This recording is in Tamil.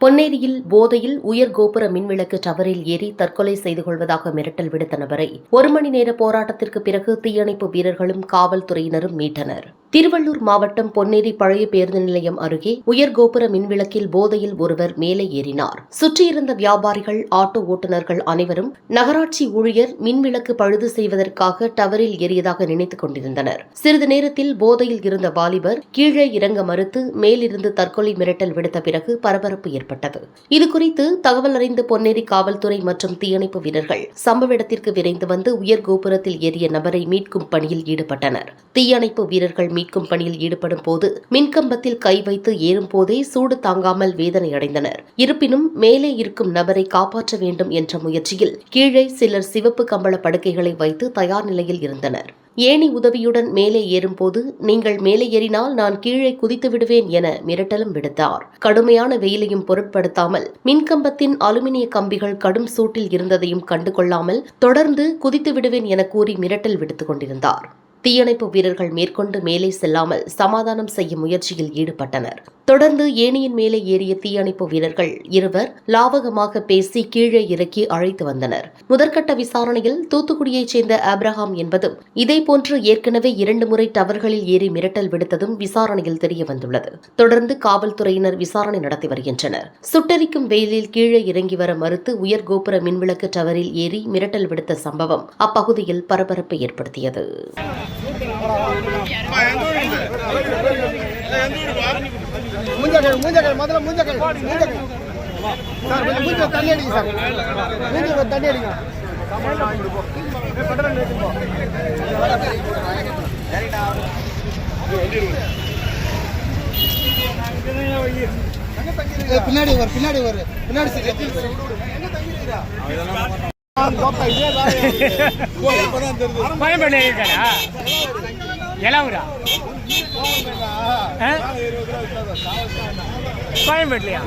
பொன்னேரியில் போதையில் உயர் கோபுர மின்விளக்கு டவரில் ஏறி தற்கொலை செய்து கொள்வதாக மிரட்டல் விடுத்த நபரை 1 மணி நேர போராட்டத்திற்கு பிறகு தீயணைப்பு வீரர்களும் காவல்துறையினரும் மீட்டனர். திருவள்ளூர் மாவட்டம் பொன்னேரி பழைய பேருந்து நிலையம் அருகே உயர் கோபுர மின்விளக்கில் போதையில் ஒருவர் மேலே ஏறினார். சுற்றியிருந்த வியாபாரிகள், ஆட்டோ ஓட்டுநர்கள் அனைவரும் நகராட்சி ஊழியர் மின்விளக்கு பழுது செய்வதற்காக டவரில் ஏறியதாக நினைத்துக் கொண்டிருந்தனர். சிறிது நேரத்தில் போதையில் இருந்த வாலிபர் கீழே இறங்க மறுத்து மேலிருந்து தற்கொலை மிரட்டல் விடுத்த பிறகு பரபரப்பு ஏற்பட்டது. இதுகுறித்து தகவல் அறிந்த பொன்னேரி காவல்துறை மற்றும் தீயணைப்பு வீரர்கள் சம்பவ இடத்திற்கு விரைந்து வந்து உயர் கோபுரத்தில் ஏறிய நபரை மீட்கும் பணியில் ஈடுபட்டனர். தீயணைப்பு வீரர்கள் மீட்கும் பணியில் ஈடுபடும் போது மின்கம்பத்தில் கை வைத்து ஏறும் போதே சூடு தாங்காமல் வேதனை அடைந்தனர். இருப்பினும் மேலே இருக்கும் நபரை காப்பாற்ற வேண்டும் என்ற முயற்சியில் கீழே சிலர் சிவப்பு கம்பள படுக்கைகளை வைத்து தயார் நிலையில் இருந்தனர். ஏணி உதவியுடன் மேலே ஏறும்போது, நீங்கள் மேலே ஏறினால் நான் கீழே குதித்து விடுவேன் என மிரட்டலும் விடுத்தார். கடுமையான வெயிலையும் பொருட்படுத்தாமல் மின்கம்பத்தின் அலுமினிய கம்பிகள் கடும் சூட்டில் இருந்ததையும் கண்டுகொள்ளாமல் தொடர்ந்து குதித்து விடுவேன் என கூறி மிரட்டல் விடுத்துக் கொண்டிருந்தார். தீயணைப்பு வீரர்கள் மேற்கொண்டு மேலே செல்லாமல் சமாதானம் செய்ய முயற்சியில் ஈடுபட்டனர். தொடர்ந்து ஏணியின் மேலே ஏறிய தீயணைப்பு வீரர்கள் இருவர் லாவகமாக பேசி கீழே இறக்கி அழைத்து வந்தனர். முதற்கட்ட விசாரணையில் தூத்துக்குடியைச் சேர்ந்த ஆப்ரஹாம் என்பதும் இதேபோன்று ஏற்கனவே 2 முறை டவர்களில் ஏறி மிரட்டல் விடுத்ததும் விசாரணையில் தெரியவந்துள்ளது. தொடர்ந்து காவல்துறையினர் விசாரணை நடத்தி வருகின்றனர். சுட்டெரிக்கும் வெயிலில் கீழே இறங்கி வர மறுத்து உயர் கோபுர மின்விளக்கு டவரில் ஏறி மிரட்டல் விடுத்த சம்பவம் அப்பகுதியில் பரபரப்பை ஏற்படுத்தியது. பின்னாடி கோயம்பேட்லையா?